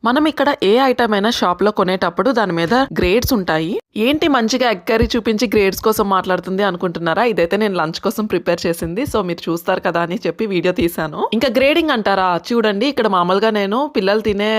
మనం ఇక్కడ ఏ ఐటమ్ అయినా షాప్ లో కొనేటప్పుడు దాని మీద గ్రేడ్స్ ఉంటాయి. ఏంటి మంచిగా ఎగ్ కర్రీ చూపించి గ్రేడ్స్ కోసం మాట్లాడుతుంది అనుకుంటున్నారా? ఇదైతే నేను లంచ్ కోసం ప్రిపేర్ చేసింది. సో మీరు చూస్తారు కదా అని చెప్పి వీడియో తీసాను. ఇంకా గ్రేడింగ్ అంటారా, చూడండి ఇక్కడ మామూలుగా నేను పిల్లలు తినే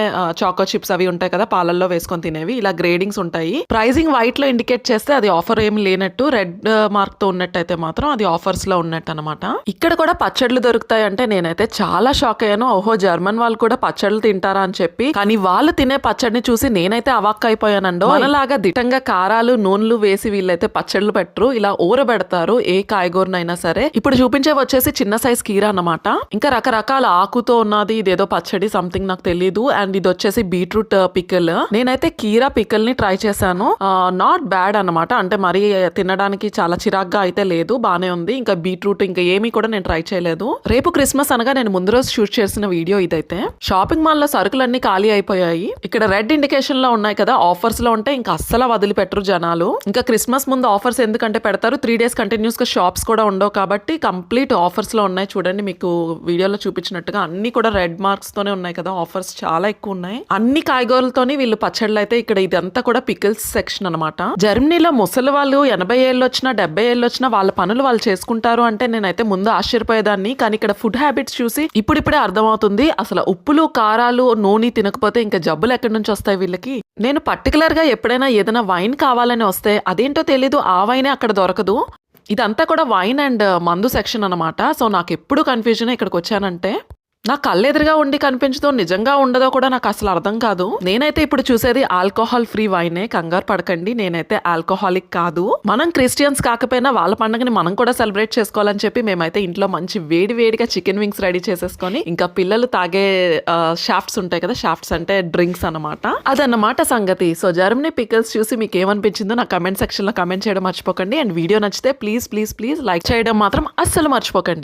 చాకో చిప్స్ అవి ఉంటాయి కదా, పాలల్లో వేసుకొని తినేవి, ఇలా గ్రేడింగ్స్ ఉంటాయి. ప్రైజింగ్ వైట్ లో ఇండికేట్ చేస్తే అది ఆఫర్ ఏమి లేనట్టు, రెడ్ మార్క్ తో ఉన్నట్టు అయితే మాత్రం అది ఆఫర్స్ లో ఉన్నట్టు అనమాట. ఇక్కడ కూడా పచ్చళ్ళు దొరుకుతాయి అంటే నేనైతే చాలా షాక్ అయ్యాను. ఓహో, జర్మన్ వాళ్ళు కూడా పచ్చళ్ళు తింటారా అని చెప్పి. కానీ వాళ్ళు తినే పచ్చడిని చూసి నేనైతే అవాక్ అయిపోయానండో. మనలాగా దిట్టంగా కారాలు నూనెలు వేసి వీళ్ళైతే పచ్చళ్ళు పెట్టరు, ఇలా ఊరబెడతారు ఏ కాయగూరనైనా సరే. ఇప్పుడు చూపించే వచ్చేసి చిన్న సైజ్ కీరా అన్నమాట. ఇంకా రకరకాల ఆకుతో ఉన్నది, ఇదేదో పచ్చడి సంథింగ్ నాకు తెలియదు. అండ్ ఇది వచ్చేసి బీట్రూట్ పికిల్. నేనైతే కీరా పికిల్ ని ట్రై చేశాను. నాట్ బ్యాడ్ అనమాట, అంటే మరి తినడానికి చాలా చిరాగ్గా అయితే లేదు, బానే ఉంది. ఇంకా బీట్రూట్ ఇంకా ఏమీ కూడా నేను ట్రై చేయలేదు. రేపు క్రిస్మస్ అనగా నేను ముందు రోజు షూట్ చేసిన వీడియో ఇదైతే. షాపింగ్ మాల్ లో సరుకులన్నీ ఖాళీ అయిపోయాయి. ఇక్కడ రెడ్ ఇండికేషన్ లో ఉన్నాయి కదా, ఆఫర్స్ లో ఉంటే ఇంకా అస్సలు వదిలిపెట్టరు జనాలు. ఇంకా క్రిస్మస్ ముందు ఆఫర్స్ ఎందుకంటే పెడతారు, 3 days కంటిన్యూస్ గా షాప్స్ కూడా ఉండవు కాబట్టి కంప్లీట్ ఆఫర్స్ లో ఉన్నాయి. చూడండి మీకు వీడియోలో చూపించినట్టుగా అన్ని కూడా రెడ్ మార్క్స్ తోనే ఉన్నాయి కదా, ఆఫర్స్ చాలా ఎక్కువ ఉన్నాయి. అన్ని కాయగూరలతోని వీళ్ళు పచ్చళ్ళు అయితే ఇక్కడ ఇదంతా కూడా పికిల్స్ సెక్షన్ అనమాట. జర్మనీలో ముసలి వాళ్ళు 80 ఏళ్ళు వచ్చినా 70 ఏళ్ళు వచ్చినా వాళ్ళ పనులు వాళ్ళు చేసుకుంటారు అంటే నేనైతే ముందు ఆశ్చర్యపోయేదాన్ని. కానీ ఇక్కడ ఫుడ్ హ్యాబిట్స్ చూసి ఇప్పుడిప్పుడే అర్థమవుతుంది, అసలు ఉప్పులు కారాలు నూనె తినకపోతే ఇంకా జబ్బులు ఎక్కడి నుంచి వస్తాయి వీళ్ళకి. నేను పర్టికులర్ గా ఎప్పుడైనా ఏదైనా వైన్ కావాలని వస్తే అదేంటో తెలీదు, ఆ వైనే అక్కడ దొరకదు. ఇదంతా కూడా వైన్ అండ్ మందు సెక్షన్ అనమాట. సో నాకు ఎప్పుడు కన్ఫ్యూజన్ ఇక్కడికి వచ్చానంటే. నా కళ్ళెదురుగా ఉండి కనిపించదో నిజంగా ఉండదో కూడా నాకు అసలు అర్థం కాదు. నేనైతే ఇప్పుడు చూసేది ఆల్కహాల్ ఫ్రీ వైనే, కంగారు పడకండి, నేనైతే ఆల్కహాలిక్ కాదు. మనం క్రిస్టియన్స్ కాకపోయినా వాళ్ళ పండుగని మనం కూడా సెలబ్రేట్ చేసుకోవాలని చెప్పి మేమైతే ఇంట్లో మంచి వేడిగా చికెన్ వింగ్స్ రెడీ చేసేసుకొని, ఇంకా పిల్లలు తాగే షాఫ్ట్స్ ఉంటాయి కదా, షాఫ్ట్స్ అంటే డ్రింక్స్ అనమాట, అదన్నమాట సంగతి. సో జర్మనీ పికిల్స్ చూసి మీకు ఏమనిపించిందో నా కమెంట్ సెక్షన్ లో కమెంట్ చేయడం మర్చిపోకండి. అండ్ వీడియో నచ్చితే ప్లీజ్ లైక్ చేయడం మాత్రం అస్సలు మర్చిపోకండి.